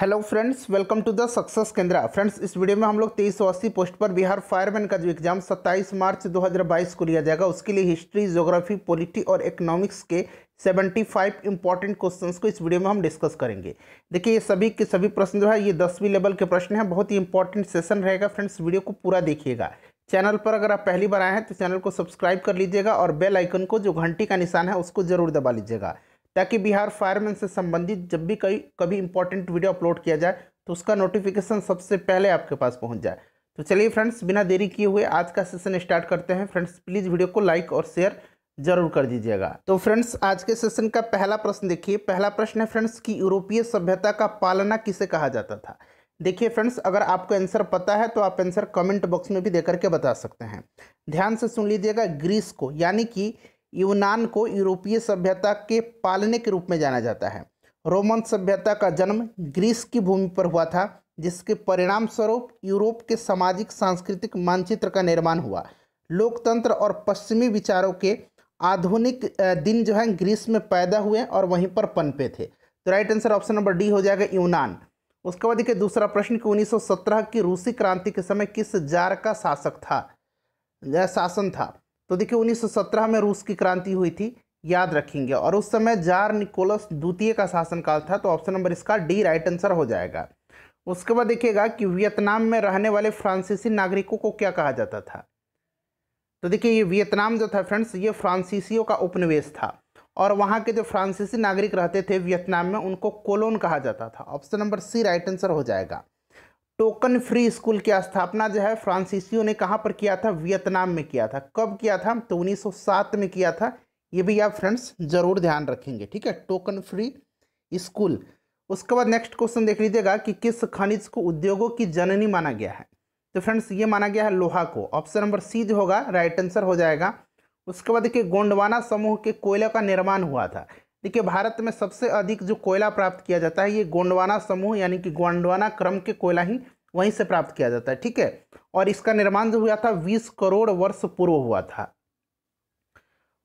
Hello friends, welcome to the success Kendra. Friends, इस video में हम लोग 2380 पोस्ट पर बिहार फायरमैन का जो एग्जाम 27 मार्च 2022 को लिया जाएगा, उसके लिए हिस्ट्री, ज्योग्राफी, पॉलिटी और इकोनॉमिक्स के 75 इंपॉर्टेंट क्वेश्चंस को इस वीडियो में हम डिस्कस करेंगे। देखिए, ये सभी के सभी प्रश्न जो है ये 10वीं लेवल के प्रश्न हैं। बहुत ही इंपॉर्टेंट सेशन रहेगा। फ्रेंड्स, वीडियो को पूरा देखिएगा। चैनल पर अगर आप पहली बार आए हैं तो चैनल को सब्सक्राइब कर लीजिएगा और बेल आइकन को, जो घंटी का निशान है, उसको जरूर दबा लीजिएगा, ताकि बिहार फायरमैन से संबंधित जब भी कभी इंपॉर्टेंट वीडियो अपलोड किया जाए तो उसका नोटिफिकेशन सबसे पहले आपके पास पहुंच जाए। तो चलिए फ्रेंड्स, बिना देरी किए हुए आज का सेशन स्टार्ट करते हैं। फ्रेंड्स, प्लीज़ वीडियो को लाइक और शेयर जरूर कर दीजिएगा। तो फ्रेंड्स, आज के सेशन का पहला प्रश्न देखिए। पहला प्रश्न है फ्रेंड्स कि यूरोपीय सभ्यता का पालना किसे कहा जाता था। देखिए फ्रेंड्स, अगर आपको आंसर पता है तो आप आंसर कमेंट बॉक्स में भी देकर के बता सकते हैं। ध्यान से सुन लीजिएगा। ग्रीस को, यानी कि यूनान को यूरोपीय सभ्यता के पालने के रूप में जाना जाता है। रोमन सभ्यता का जन्म ग्रीस की भूमि पर हुआ था, जिसके परिणाम स्वरूप यूरोप के सामाजिक सांस्कृतिक मानचित्र का निर्माण हुआ। लोकतंत्र और पश्चिमी विचारों के आधुनिक दिन जो है ग्रीस में पैदा हुए और वहीं पर पनपे थे। तो right answer option number D हो जाएगा, यूनान। उसके बाद देखिए दूसरा प्रश्न कि 1917 की रूसी क्रांति के समय किस जार का शासन था। तो देखिए 1917 में रूस की क्रांति हुई थी, याद रखेंगे, और उस समय जार निकोलस द्वितीय का शासनकाल था। तो ऑप्शन नंबर इसका डी राइट आंसर हो जाएगा। उसके बाद देखिएगा कि वियतनाम में रहने वाले फ्रांसीसी नागरिकों को क्या कहा जाता था। तो देखिए ये वियतनाम जो था फ्रेंड्स, ये फ्रांसीसियों का उपनिवेश था, और वहाँ के जो फ्रांसीसी नागरिक रहते थे वियतनाम में, उनको कोलोन कहा जाता था। Option number C right answer हो जाएगा। टोकन फ्री स्कूल की स्थापना जो है फ्रांसीसियों ने कहाँ पर किया था, वियतनाम में किया था। कब किया था, तो 1907 में किया था। ये भी आप फ्रेंड्स जरूर ध्यान रखेंगे, ठीक है, टोकन फ्री स्कूल। उसके बाद नेक्स्ट क्वेश्चन देख लीजिएगा कि किस खनिज को उद्योगों की जननी माना गया है। तो फ्रेंड्स ये माना गया है लोहा को। ऑप्शन नंबर सी जो होगा राइट आंसर हो जाएगा। उसके बाद देखिए गोंडवाना समूह के कोयला का निर्माण हुआ था। देखिए भारत में सबसे अधिक जो कोयला प्राप्त किया जाता है ये गोंडवाना समूह, यानी कि गोंडवाना क्रम के कोयला ही वहीं से प्राप्त किया जाता है, ठीक है। और इसका निर्माण जो हुआ था 20 करोड़ वर्ष पूर्व हुआ था।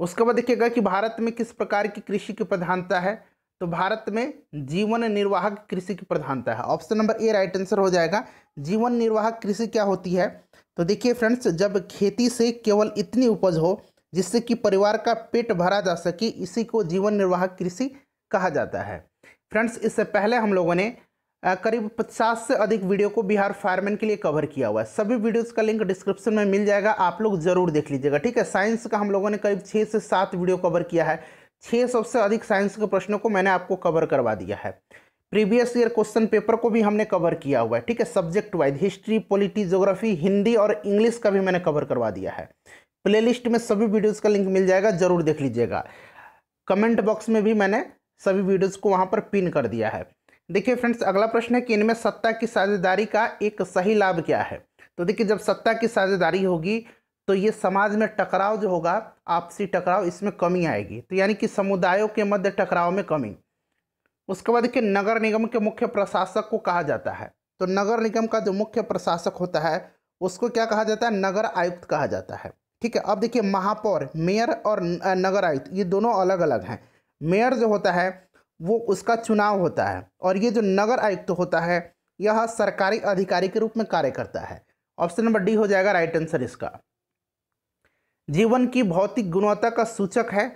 उसके बाद देखिएगा कि भारत में किस प्रकार की कृषि की प्रधानता है। तो भारत में जीवन निर्वाहक कृषि की प्रधानता है। Option number A right answer हो जाएगा। जीवन निर्वाहक कृषि क्या होती है। तो देखिए फ्रेंड्स, जब खेती से केवल इतनी उपज हो जिससे कि परिवार का पेट भरा जा सके, इसी को जीवन निर्वाहक कृषि कहा जाता है। फ्रेंड्स, इससे पहले हम लोगों ने करीब 50 से अधिक वीडियो को बिहार फायरमैन के लिए कवर किया हुआ है। सभी वीडियोस का लिंक डिस्क्रिप्शन में मिल जाएगा, आप लोग जरूर देख लीजिएगा, ठीक है। साइंस का हम लोगों ने करीब 6 से 7 वीडियो कवर किया है। 600 से अधिक साइंस के प्रश्नों को मैंने आपको कवर करवा दिया है। प्रीवियस ईयर क्वेश्चन पेपर को भी हमने कवर किया हुआ है, ठीक है। Subject wise history, polity, geography, Hindi और इंग्लिश का भी मैंने कवर करवा दिया है। प्लेलिस्ट में सभी वीडियोस का लिंक मिल जाएगा, जरूर देख लीजिएगा। कमेंट बॉक्स में भी मैंने सभी वीडियोस को वहां पर पिन कर दिया है। देखिए फ्रेंड्स, अगला प्रश्न है कि इनमें सत्ता की साझेदारी का एक सही लाभ क्या है। तो देखिए जब सत्ता की साझेदारी होगी तो ये समाज में टकराव जो होगा, आपसी टकराव, इसमें कमी आएगी। तो यानी कि समुदायों के मध्य टकराव में कमी। उसके बाद देखिए नगर निगम के मुख्य प्रशासक को कहा जाता है। तो नगर निगम का जो मुख्य प्रशासक होता है उसको क्या कहा जाता है, नगर आयुक्त कहा जाता है, ठीक है। अब देखिए महापौर, मेयर और नगर आयुक्त ये दोनों अलग अलग हैं। मेयर जो होता है वो उसका चुनाव होता है, और ये जो नगर आयुक्त होता है यह सरकारी अधिकारी के रूप में कार्य करता है। ऑप्शन नंबर डी हो जाएगा राइट आंसर इसका। जीवन की भौतिक गुणवत्ता का सूचक है।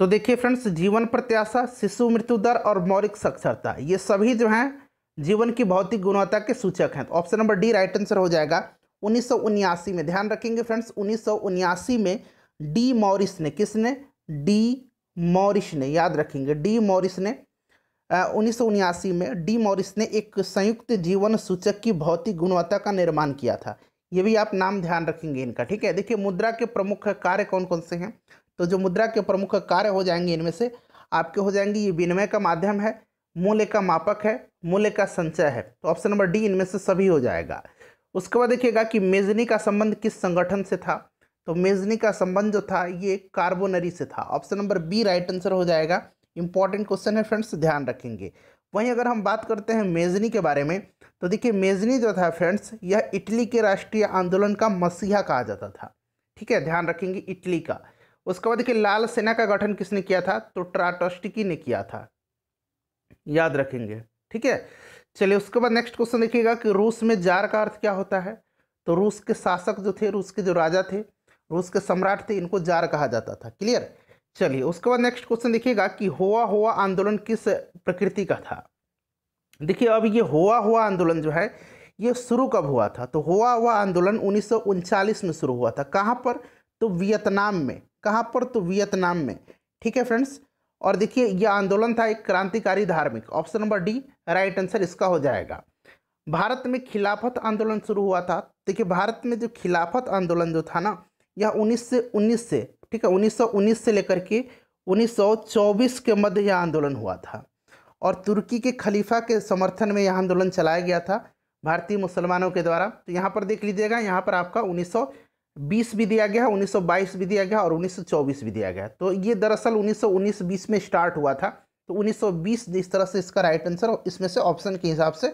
तो देखिए फ्रेंड्स, जीवन प्रत्याशा, शिशु मृत्यु दर और मौलिक साक्षरता, ये सभी जो हैं जीवन की भौतिक गुणवत्ता के सूचक हैं। तो option number D right answer हो जाएगा। 1979 में, ध्यान रखेंगे फ्रेंड्स, 1979 में डी मॉरिस ने, किसने, डी मॉरिस ने, याद रखेंगे, डी मॉरिस ने 1979 में डी मॉरिस ने एक संयुक्त जीवन सूचक की भौतिक गुणवत्ता का निर्माण किया था। ये भी आप नाम ध्यान रखेंगे इनका, ठीक है। देखिए मुद्रा के प्रमुख कार्य कौन कौन से हैं। तो जो मुद्रा के प्रमुख कार्य हो जाएंगे इनमें से आपके हो जाएंगे, ये विनिमय का माध्यम है, मूल्य का मापक है, मूल्य का संचय है। तो ऑप्शन नंबर डी इनमें से सभी हो जाएगा। उसके बाद देखिएगा कि मेजनी का संबंध किस संगठन से था। तो मेजनी का संबंध जो था ये कार्बोनरी से था। Option number B right answer हो जाएगा। इंपॉर्टेंट क्वेश्चन है फ्रेंड्स, ध्यान रखेंगे। वहीं अगर हम बात करते हैं मेजनी के बारे में, तो देखिए मेजनी जो था फ्रेंड्स, यह इटली के राष्ट्रीय आंदोलन का मसीहा कहा जाता था, ठीक है, ध्यान रखेंगे, इटली का। उसके बाद देखिए लाल सेना का गठन किसने किया था। तो ट्राटस्की ने किया था, याद रखेंगे, ठीक है। चलिए उसके बाद नेक्स्ट क्वेश्चन देखिएगा कि रूस में जार का अर्थ क्या होता है। तो रूस के शासक जो थे, रूस के जो राजा थे, रूस के सम्राट थे, इनको जार कहा जाता था। क्लियर। चलिए उसके बाद नेक्स्ट क्वेश्चन देखिएगा कि हुआ हुआ आंदोलन किस प्रकृति का था। देखिए अब ये हुआ हुआ आंदोलन जो है ये शुरू कब हुआ था। तो हुआ हुआ आंदोलन 1939 में शुरू हुआ था। कहाँ पर? तो वियतनाम में। कहाँ पर? तो वियतनाम में। ठीक है फ्रेंड्स। और देखिए यह आंदोलन था एक क्रांतिकारी धार्मिक। Option number D right answer इसका हो जाएगा। भारत में खिलाफत आंदोलन शुरू हुआ था। देखिए भारत में जो खिलाफत आंदोलन जो था ना, यह 1919 से, ठीक है, 1919 से लेकर के 1924 के मध्य यह आंदोलन हुआ था। और तुर्की के खलीफा के समर्थन में यह आंदोलन चलाया गया था भारतीय मुसलमानों के द्वारा। तो यहाँ पर देख लीजिएगा, यहाँ पर आपका 1920 भी दिया गया है, 1922 भी दिया गया और 1924 भी दिया गया। तो ये दरअसल 1919-20 में स्टार्ट हुआ था। तो 1920 जिस तरह से इसका राइट आंसर इसमें से ऑप्शन के हिसाब से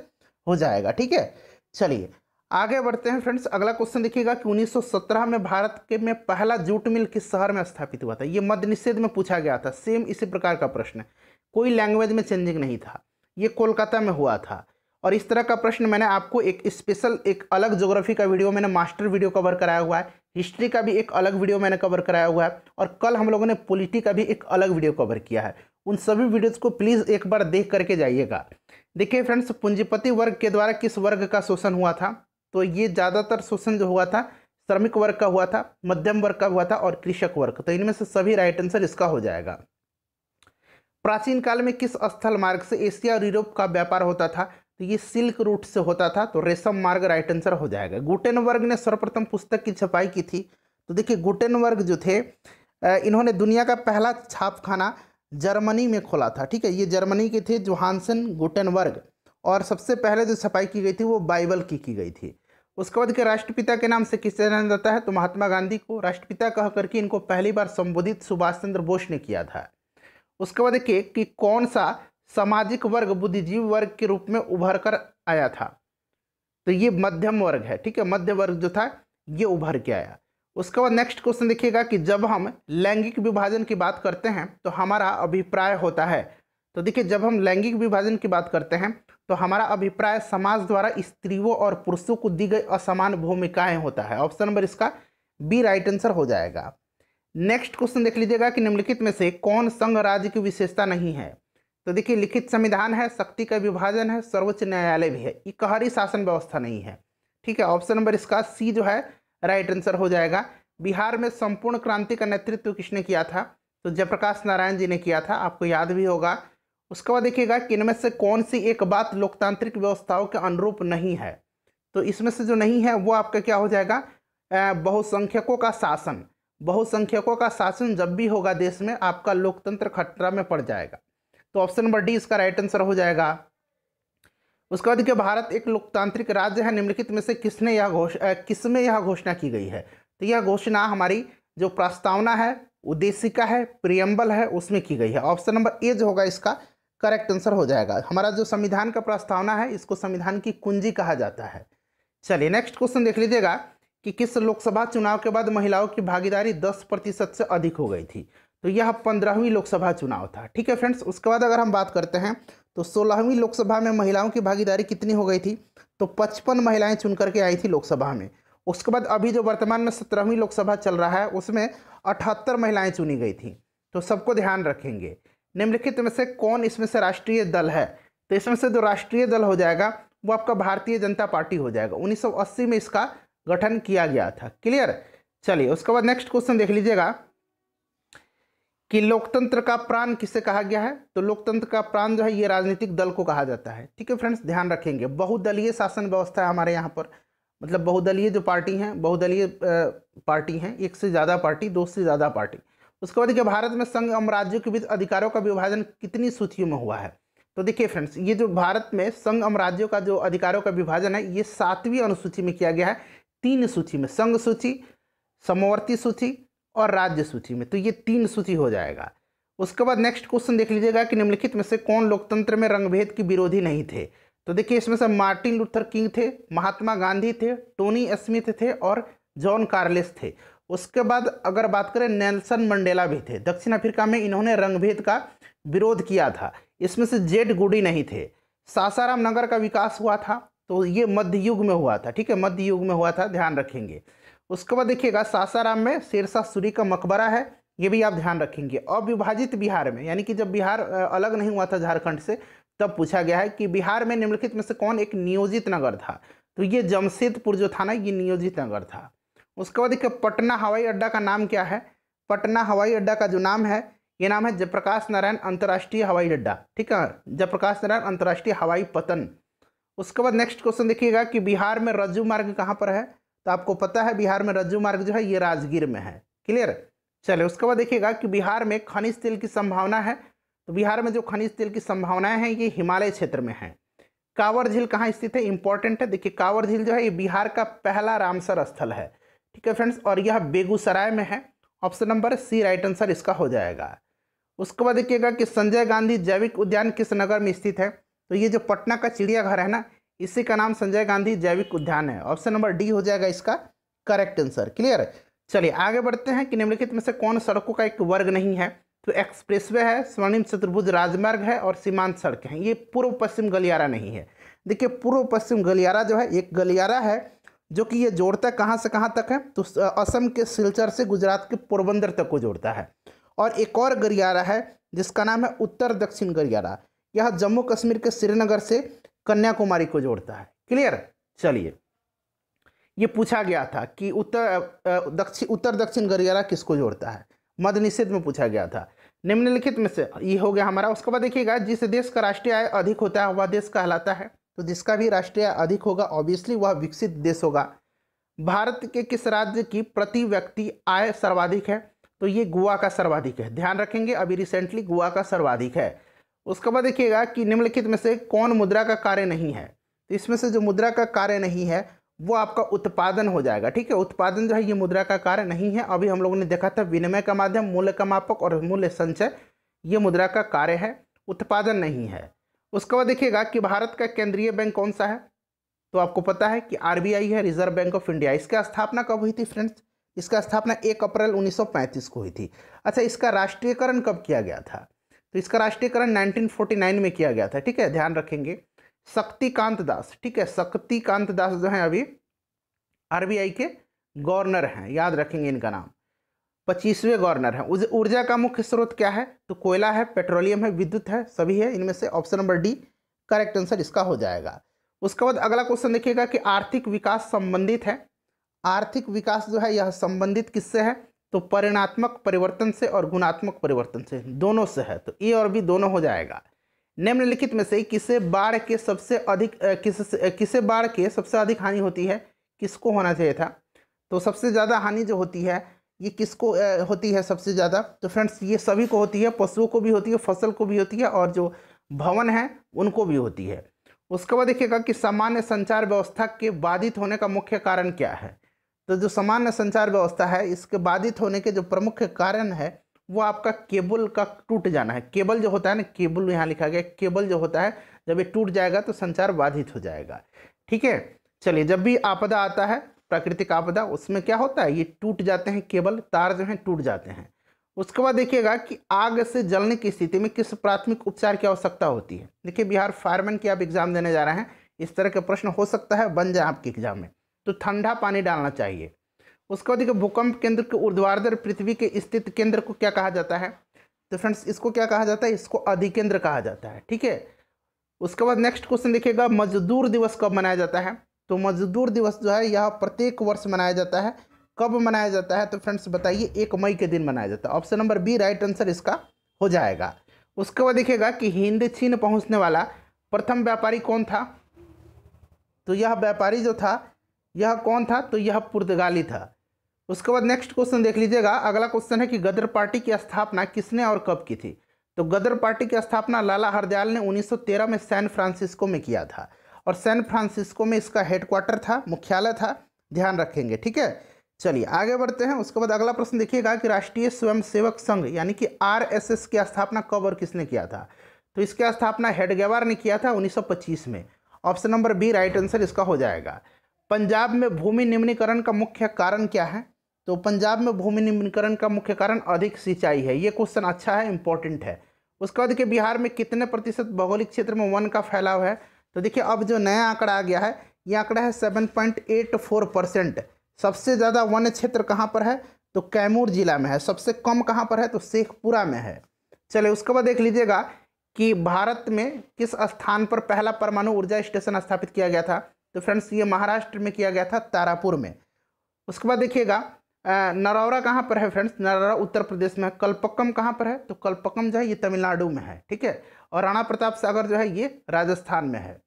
हो जाएगा। ठीक है, चलिए आगे बढ़ते हैं फ्रेंड्स। अगला क्वेश्चन देखिएगा कि 1917 में भारत के में पहला जूट मिल किस शहर में स्थापित हुआ था। ये मद्य निषेध में पूछा गया था। सेम इसी प्रकार का प्रश्न है, कोई लैंग्वेज में चेंजिंग नहीं था। ये कोलकाता में हुआ था। और इस तरह का प्रश्न मैंने आपको एक स्पेशल, एक अलग ज्योग्राफी का वीडियो मैंने मास्टर वीडियो कवर कराया हुआ है, हिस्ट्री का भी एक अलग वीडियो मैंने कवर कराया हुआ है, और कल हम लोगों ने पॉलिटी का भी एक अलग वीडियो कवर किया है। उन सभी वीडियोज़ को प्लीज़ एक बार देख करके जाइएगा। देखिए फ्रेंड्स, पूंजीपति वर्ग के द्वारा किस वर्ग का शोषण हुआ था। तो ये ज़्यादातर शोषण जो हुआ था श्रमिक वर्ग का हुआ था, मध्यम वर्ग का हुआ था और कृषक वर्ग। तो इनमें से सभी राइट आंसर इसका हो जाएगा। प्राचीन काल में किस स्थल मार्ग से एशिया और यूरोप का व्यापार होता था। तो ये सिल्क रूट से होता था। तो रेशम मार्ग राइट आंसर हो जाएगा। गुटेनबर्ग ने सर्वप्रथम पुस्तक की छपाई की थी। तो देखिए गुटेनबर्ग जो थे, इन्होंने दुनिया का पहला छापखाना जर्मनी में खोला था। ठीक है, ये जर्मनी के थे जोहानसन गुटेनबर्ग। और सबसे पहले जो छपाई की गई थी वो बाइबल की गई थी। उसके बाद के राष्ट्रपिता के नाम से किसे जाना जाता है। तो महात्मा गांधी को राष्ट्रपिता कह करके इनको पहली बार संबोधित सुभाष चंद्र बोस ने किया था। उसके बाद देखिए कि कौन सा सामाजिक वर्ग बुद्धिजीवी वर्ग के रूप में उभर कर आया था। तो ये मध्यम वर्ग है। ठीक है, मध्य वर्ग जो था ये उभर के आया। उसके बाद नेक्स्ट क्वेश्चन देखिएगा कि जब हम लैंगिक विभाजन की बात करते हैं तो हमारा अभिप्राय होता है। तो देखिए जब हम लैंगिक विभाजन की बात करते हैं तो हमारा अभिप्राय समाज द्वारा स्त्रियों और पुरुषों को दी गई असमान भूमिकाएं होता है। ऑप्शन नंबर इसका बी राइट आंसर हो जाएगा। नेक्स्ट क्वेश्चन देख लीजिएगा कि निम्नलिखित में से कौन संघ राज्य की विशेषता नहीं है। तो देखिए लिखित संविधान है, शक्ति का विभाजन है, सर्वोच्च न्यायालय भी है, इकहरी शासन व्यवस्था नहीं है। ठीक है, ऑप्शन नंबर इसका सी जो है राइट आंसर हो जाएगा। बिहार में संपूर्ण क्रांति का नेतृत्व किसने किया था। तो जयप्रकाश नारायण जी ने किया था, आपको याद भी होगा। उसके बाद देखिएगा कि इनमें से कौन सी एक बात लोकतांत्रिक व्यवस्थाओं के अनुरूप नहीं है। तो इसमें से जो नहीं है वो आपका क्या हो जाएगा, बहुसंख्यकों का शासन। बहुसंख्यकों का शासन जब भी होगा देश में आपका लोकतंत्र खतरा में पड़ जाएगा। तो ऑप्शन नंबर डी इसका राइट आंसर हो जाएगा। उसके बाद देखिए भारत एक लोकतांत्रिक राज्य है, निम्नलिखित में से किसमें यह घोषणा की गई है। तो यह घोषणा हमारी जो प्रस्तावना है, उद्देशिका है, प्रियम्बल है, उसमें की गई है। ऑप्शन नंबर ए जो होगा इसका करेक्ट आंसर हो जाएगा। हमारा जो संविधान का प्रस्तावना है इसको संविधान की कुंजी कहा जाता है। चलिए नेक्स्ट क्वेश्चन देख लीजिएगा कि किस लोकसभा चुनाव के बाद महिलाओं की भागीदारी 10% से अधिक हो गई थी। तो यह 15वीं लोकसभा चुनाव था। ठीक है फ्रेंड्स, उसके बाद अगर हम बात करते हैं तो 16वीं लोकसभा में महिलाओं की भागीदारी कितनी हो गई थी। तो 55 महिलाएं चुन करके आई थी लोकसभा में। उसके बाद अभी जो वर्तमान में 17वीं लोकसभा चल रहा है उसमें 78 महिलाएं चुनी गई थी। तो सबको ध्यान रखेंगे। निम्नलिखित में से कौन इसमें से राष्ट्रीय दल है। तो इसमें से जो राष्ट्रीय दल हो जाएगा वो आपका भारतीय जनता पार्टी हो जाएगा। 1980 में इसका गठन किया गया था। क्लियर। चलिए उसके बाद नेक्स्ट क्वेश्चन देख लीजिएगा कि लोकतंत्र का प्राण किसे कहा गया है। तो लोकतंत्र का प्राण जो है ये राजनीतिक दल को कहा जाता है। ठीक है फ्रेंड्स, ध्यान रखेंगे। बहुदलीय शासन व्यवस्था है हमारे यहाँ पर, मतलब बहुदलीय जो पार्टी हैं, बहुदलीय पार्टी हैं, एक से ज़्यादा पार्टी, दो से ज़्यादा पार्टी। उसके बाद देखिए भारत में संघ एवं राज्यों के बीच अधिकारों का विभाजन कितनी सूचियों में हुआ है। तो देखिए फ्रेंड्स, ये जो भारत में संघ एवं राज्यों का जो अधिकारों का विभाजन है ये 7वीं अनुसूची में किया गया है। 3 सूची में, संघ सूची, समवर्ती सूची और राज्य सूची में। तो ये 3 सूची हो जाएगा। उसके बाद नेक्स्ट क्वेश्चन देख लीजिएगा कि निम्नलिखित में से कौन लोकतंत्र में रंगभेद की विरोधी नहीं थे। तो देखिए इसमें से मार्टिन लूथर किंग थे, महात्मा गांधी थे, टोनी स्मिथ थे और जॉन कार्लेस थे। उसके बाद अगर बात करें नेल्सन मंडेला भी थे। दक्षिण अफ्रीका में इन्होंने रंगभेद का विरोध किया था। इसमें से जेड गुडी नहीं थे। सासाराम नगर का विकास हुआ था, तो ये मध्य युग में हुआ था, ठीक है, मध्य युग में हुआ था, ध्यान रखेंगे। उसके बाद देखिएगा सासाराम में शेरशाह सूरी का मकबरा है, ये भी आप ध्यान रखेंगे। अविभाजित बिहार में, यानी कि जब बिहार अलग नहीं हुआ था झारखंड से, तब पूछा गया है कि बिहार में निम्नलिखित में से कौन एक नियोजित नगर था, तो ये जमशेदपुर जो था ना, ये नियोजित नगर था। उसके बाद देखिए पटना हवाई अड्डा का नाम क्या है। पटना हवाई अड्डा का जो नाम है, ये नाम है जयप्रकाश नारायण अंतर्राष्ट्रीय हवाई अड्डा, ठीक है, जयप्रकाश नारायण अंतर्राष्ट्रीय हवाई पतन। उसके बाद नेक्स्ट क्वेश्चन देखिएगा कि बिहार में रज्जू मार्ग कहाँ पर है, तो आपको पता है बिहार में रज्जू मार्ग जो है ये राजगीर में है, क्लियर। चलिए उसके बाद देखिएगा कि बिहार में खनिज तेल की संभावना है, तो बिहार में जो खनिज तेल की संभावनाएं हैं ये हिमालय क्षेत्र में है। कांवर झील कहाँ स्थित है, इंपॉर्टेंट है, देखिए कांवर झील जो है ये बिहार का पहला रामसर स्थल है, ठीक है फ्रेंड्स, और यह बेगूसराय में है। Option number C right answer इसका हो जाएगा। उसके बाद देखिएगा कि संजय गांधी जैविक उद्यान किस नगर में स्थित है, तो ये जो पटना का चिड़ियाघर है ना, इसी का नाम संजय गांधी जैविक उद्यान है। ऑप्शन नंबर डी हो जाएगा इसका करेक्ट आंसर, क्लियर। चलिए आगे बढ़ते हैं कि निम्नलिखित में से कौन सड़कों का एक वर्ग नहीं है, तो एक्सप्रेसवे है, स्वर्णिम चतुर्भुज राजमार्ग है और सीमांत सड़कें हैं। ये पूर्व पश्चिम गलियारा नहीं है। देखिए पूर्व पश्चिम गलियारा जो है एक गलियारा है जो कि ये जोड़ता है कहाँ से कहाँ तक है, तो असम के सिलचर से गुजरात के पोरबंदर तक को जोड़ता है। और एक और गलियारा है जिसका नाम है उत्तर दक्षिण गलियारा, यह जम्मू कश्मीर के श्रीनगर से कन्याकुमारी को जोड़ता है, क्लियर। चलिए ये पूछा गया था कि उत्तर दक्षिण गलियारा किसको जोड़ता है, मद्य निषेध में पूछा गया था। निम्नलिखित में से ये हो गया हमारा। उसके बाद देखिएगा जिस देश का राष्ट्रीय आय अधिक होता है वह देश कहलाता है, तो जिसका भी राष्ट्रीय आय अधिक होगा ऑब्वियसली वह विकसित देश होगा। भारत के किस राज्य की प्रति व्यक्ति आय सर्वाधिक है, तो ये गोवा का सर्वाधिक है, ध्यान रखेंगे, अभी रिसेंटली गोवा का सर्वाधिक है। उसके बाद देखिएगा कि निम्नलिखित में से कौन मुद्रा का कार्य नहीं है, तो इसमें से जो मुद्रा का कार्य नहीं है वो आपका उत्पादन हो जाएगा, ठीक है। उत्पादन जो है ये मुद्रा का कार्य नहीं है। अभी हम लोगों ने देखा था विनिमय का माध्यम, मूल्य का मापक और मूल्य संचय, ये मुद्रा का कार्य है, उत्पादन नहीं है। उसके बाद देखिएगा कि भारत का केंद्रीय बैंक कौन सा है, तो आपको पता है कि आरबीआई है, रिजर्व बैंक ऑफ इंडिया। इसका स्थापना कब हुई थी फ्रेंड्स, इसका स्थापना 1 अप्रैल 1935 को हुई थी। अच्छा इसका राष्ट्रीयकरण कब किया गया था, तो इसका राष्ट्रीयकरण 1949 में किया गया था, ठीक है, ध्यान रखेंगे। शक्तिकांत दास, ठीक है, शक्तिकांत दास जो है अभी आरबीआई के गवर्नर हैं, याद रखेंगे इनका नाम, 25वें गवर्नर हैं। ऊर्जा का मुख्य स्रोत क्या है, तो कोयला है, पेट्रोलियम है, विद्युत है, सभी है, इनमें से option number D correct answer इसका हो जाएगा। उसके बाद अगला क्वेश्चन देखिएगा कि आर्थिक विकास संबंधित है। आर्थिक विकास जो है यह संबंधित किससे है, तो परिणात्मक परिवर्तन से और गुणात्मक परिवर्तन से, दोनों से है, तो ए और बी दोनों हो जाएगा। निम्नलिखित में से किसे बाढ़ के सबसे अधिक हानि होती है, किसको होना चाहिए था, तो सबसे ज़्यादा हानि जो होती है ये किसको होती है सबसे ज़्यादा, तो फ्रेंड्स ये सभी को होती है, पशुओं को भी होती है, फसल को भी होती है और जो भवन है उनको भी होती है। उसके बाद देखिएगा कि सामान्य संचार व्यवस्था के बाधित होने का मुख्य कारण क्या है, तो जो सामान्य संचार व्यवस्था है इसके बाधित होने के जो प्रमुख कारण है वो आपका केबल का टूट जाना है। केबल जो होता है ना, केबल यहाँ लिखा गया, केबल जो होता है जब ये टूट जाएगा तो संचार बाधित हो जाएगा, ठीक है। चलिए जब भी आपदा आता है, प्राकृतिक आपदा, उसमें क्या होता है, ये टूट जाते हैं, केबल तार जो हैं टूट जाते हैं। उसके बाद देखिएगा कि आग से जलने की स्थिति में किस प्राथमिक उपचार की आवश्यकता होती है। देखिए बिहार फायरमैन की आप एग्जाम देने जा रहे हैं, इस तरह के प्रश्न हो सकता है बन जाए आपके एग्जाम में, तो ठंडा पानी डालना चाहिए। उसके बाद देखिए भूकंप केंद्र के ऊर्ध्वाधर पृथ्वी के स्थित केंद्र को क्या कहा जाता है, तो फ्रेंड्स इसको क्या कहा जाता है, इसको अधिकेंद्र कहा जाता है, ठीक है। उसके बाद नेक्स्ट क्वेश्चन देखिएगा मजदूर दिवस कब मनाया जाता है, तो मजदूर दिवस जो है यह प्रत्येक वर्ष मनाया जाता है। कब मनाया जाता है, तो फ्रेंड्स बताइए, 1 मई के दिन मनाया जाता है। Option number B right answer इसका हो जाएगा। उसके बाद देखिएगा कि हिंद चीन पहुंचने वाला प्रथम व्यापारी कौन था, तो यह व्यापारी जो था यह कौन था, तो यह पुर्तगाली था। उसके बाद नेक्स्ट क्वेश्चन देख लीजिएगा, अगला क्वेश्चन है कि गदर पार्टी की स्थापना किसने और कब की थी, तो गदर पार्टी की स्थापना लाला हरदयाल ने 1913 में सैन फ्रांसिस्को में किया था, और सैन फ्रांसिस्को में इसका हेडक्वार्टर था, मुख्यालय था, ध्यान रखेंगे, ठीक है। चलिए आगे बढ़ते हैं। उसके बाद अगला प्रश्न देखिएगा कि राष्ट्रीय स्वयंसेवक संघ यानी कि आरएसएस की स्थापना कब और किसने किया था, तो इसकी स्थापना हेडगेवार ने किया था 1925 में। Option number B right answer इसका हो जाएगा। पंजाब में भूमि निम्नीकरण का मुख्य कारण क्या है, तो पंजाब में भूमि निम्नीकरण का मुख्य कारण अधिक सिंचाई है। ये क्वेश्चन अच्छा है, इंपॉर्टेंट है। उसके बाद देखिए बिहार में कितने प्रतिशत भौगोलिक क्षेत्र में वन का फैलाव है। तो देखिए अब जो नया आंकड़ा आ गया है, ये आंकड़ा है 7.84%। सबसे ज़्यादा वन क्षेत्र कहाँ पर है, तो कैमूर जिला में है। सबसे कम कहाँ पर है, तो शेखपुरा में है। चलिए उसके बाद देख लीजिएगा कि भारत में किस स्थान पर पहला परमाणु ऊर्जा स्टेशन स्थापित किया गया था। तो फ्रेंड्स ये महाराष्ट्र में किया गया था, तारापुर में। उसके बाद देखिएगा नरौरा कहाँ पर है फ्रेंड्स, नरौरा उत्तर प्रदेश में है। कल्पक्कम कहाँ पर है, तो कल्पक्कम जो है ये तमिलनाडु में है, ठीक है। और राणा प्रताप सागर जो है ये राजस्थान में है।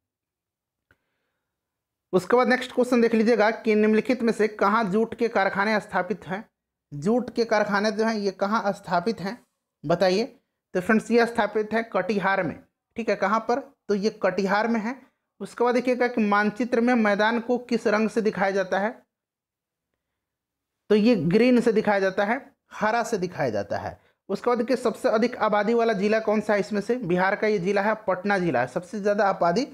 उसके बाद नेक्स्ट क्वेश्चन देख लीजिएगा कि निम्नलिखित में से कहाँ जूट के कारखाने स्थापित हैं। जूट के कारखाने जो हैं ये कहाँ स्थापित हैं बताइए। तो फ्रेंड्स ये स्थापित है कटिहार में, ठीक है। कहाँ पर, तो ये कटिहार में है। उसके बाद देखिएगा कि मानचित्र में मैदान को किस रंग से दिखाया जाता है, तो ये ग्रीन से दिखाया जाता है, हरा से दिखाया जाता है। उसके बाद देखिए सबसे अधिक आबादी वाला जिला कौन सा है इसमें से, बिहार का ये जिला है पटना जिला है, सबसे ज़्यादा आबादी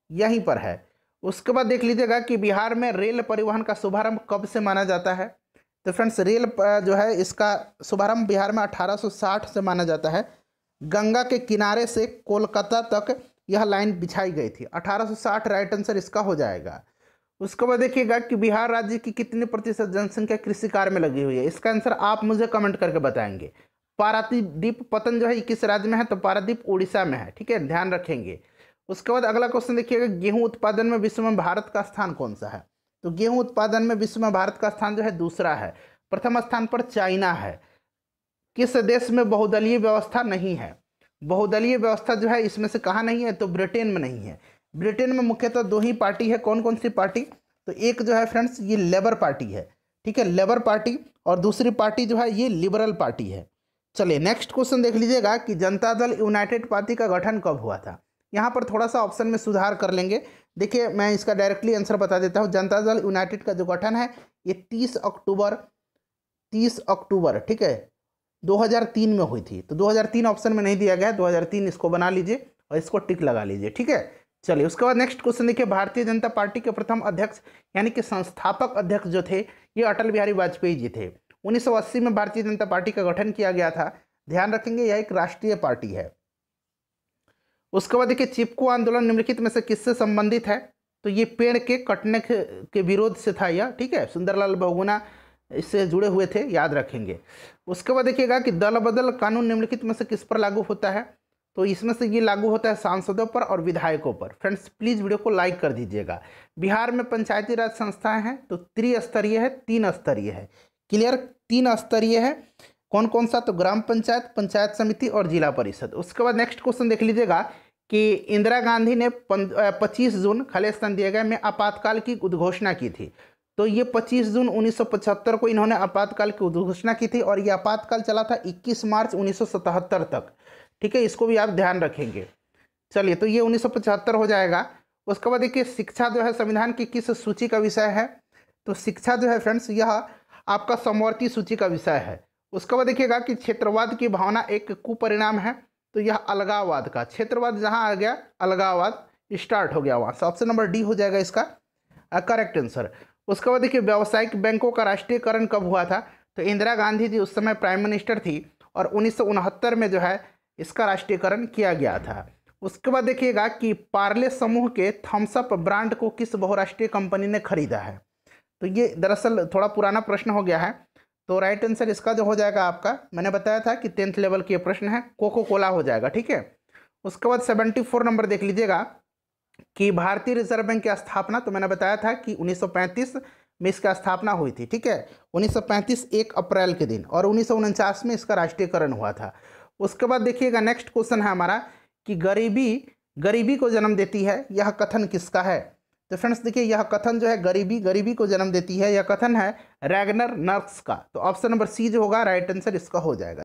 यहीं पर है। उसके बाद देख लीजिएगा कि बिहार में रेल परिवहन का शुभारंभ कब से माना जाता है। तो फ्रेंड्स रेल जो है इसका शुभारंभ बिहार में 1860 से माना जाता है। गंगा के किनारे से कोलकाता तक यह लाइन बिछाई गई थी। 1860 राइट आंसर इसका हो जाएगा। उसके बाद देखिएगा कि बिहार राज्य की कितने प्रतिशत जनसंख्या कृषि कार्य में लगी हुई है। इसका आंसर आप मुझे कमेंट करके बताएंगे। पारादीप पतन जो है किस राज्य में है, तो पारादीप उड़ीसा में है, ठीक है, ध्यान रखेंगे। उसके बाद अगला क्वेश्चन देखिएगा, गेहूं उत्पादन में विश्व में भारत का स्थान कौन सा है। तो गेहूं उत्पादन में विश्व में भारत का स्थान जो है दूसरा है। प्रथम स्थान पर चाइना है। किस देश में बहुदलीय व्यवस्था नहीं है। बहुदलीय व्यवस्था जो है इसमें से कहाँ नहीं है, तो ब्रिटेन में नहीं है। ब्रिटेन में मुख्यतः दो ही पार्टी है। कौन कौन सी पार्टी, तो एक जो है फ्रेंड्स ये लेबर पार्टी है, ठीक है, लेबर पार्टी, और दूसरी पार्टी जो है ये लिबरल पार्टी है। चलिए नेक्स्ट क्वेश्चन देख लीजिएगा कि जनता दल यूनाइटेड पार्टी का गठन कब हुआ था। यहाँ पर थोड़ा सा ऑप्शन में सुधार कर लेंगे। देखिए मैं इसका डायरेक्टली आंसर बता देता हूँ। जनता दल यूनाइटेड का जो गठन है ये 30 अक्टूबर ठीक है 2003 में हुई थी। तो 2003 ऑप्शन में नहीं दिया गया है, 2003 इसको बना लीजिए और इसको टिक लगा लीजिए, ठीक है। चलिए उसके बाद नेक्स्ट क्वेश्चन देखिए, भारतीय जनता पार्टी के प्रथम अध्यक्ष यानी कि संस्थापक अध्यक्ष जो थे ये अटल बिहारी वाजपेयी जी थे। 1980 में भारतीय जनता पार्टी का गठन किया गया था। ध्यान रखेंगे यह एक राष्ट्रीय पार्टी है। उसके बाद देखिए चिपको आंदोलन निम्नलिखित में से किससे संबंधित है। तो ये पेड़ के कटने के विरोध से था यह, ठीक है। सुंदरलाल बहुगुणा इससे जुड़े हुए थे, याद रखेंगे। उसके बाद देखिएगा कि दल बदल कानून निम्नलिखित में से किस पर लागू होता है। तो इसमें से ये लागू होता है सांसदों पर और विधायकों पर। फ्रेंड्स प्लीज़ वीडियो को लाइक कर दीजिएगा। बिहार में पंचायती राज संस्थाएं हैं तो त्रिस्तरीय है, 3 स्तरीय है। क्लियर, 3 स्तरीय है। कौन कौन सा, तो ग्राम पंचायत, पंचायत समिति और जिला परिषद। उसके बाद नेक्स्ट क्वेश्चन देख लीजिएगा कि इंदिरा गांधी ने 25 जून खाली स्थान दिए गए में आपातकाल की उद्घोषणा की थी। तो ये 25 जून 1975 को इन्होंने आपातकाल की उद्घोषणा की थी और ये आपातकाल चला था 21 मार्च 1977 तक, ठीक है। इसको भी आप ध्यान रखेंगे। चलिए तो ये 1975 हो जाएगा। उसके बाद देखिए शिक्षा जो है संविधान की किस सूची का विषय है। तो शिक्षा जो है फ्रेंड्स यह आपका समवर्ती सूची का विषय है। उसके बाद देखिएगा कि क्षेत्रवाद की भावना एक कुपरिणाम है। तो यह अलगाववाद का, क्षेत्रवाद जहाँ आ गया अलगाववाद स्टार्ट हो गया वहाँ से। ऑप्शन नंबर डी हो जाएगा इसका करेक्ट आंसर। उसके बाद देखिए व्यावसायिक बैंकों का राष्ट्रीयकरण कब हुआ था। तो इंदिरा गांधी जी उस समय प्राइम मिनिस्टर थी और 1969 में जो है इसका राष्ट्रीयकरण किया गया था। उसके बाद देखिएगा कि पार्ले समूह के थम्स अप ब्रांड को किस बहुराष्ट्रीय कंपनी ने खरीदा है। तो ये दरअसल थोड़ा पुराना प्रश्न हो गया है। तो राइट आंसर इसका जो हो जाएगा आपका, मैंने बताया था कि 10th लेवल की प्रश्न है, कोको कोला हो जाएगा, ठीक है। उसके बाद 74 नंबर देख लीजिएगा कि भारतीय रिजर्व बैंक की स्थापना, तो मैंने बताया था कि 1935 में इसका स्थापना हुई थी, ठीक है। 1935 1 अप्रैल के दिन, और 1949 में इसका राष्ट्रीयकरण हुआ था। उसके बाद देखिएगा नेक्स्ट क्वेश्चन है हमारा कि गरीबी को जन्म देती है, यह कथन किसका है। तो फ्रेंड्स देखिए यह कथन जो है गरीबी को जन्म देती है, यह कथन है रैगनर नर्क्स का। तो ऑप्शन नंबर सी जो होगा राइट आंसर इसका हो जाएगा।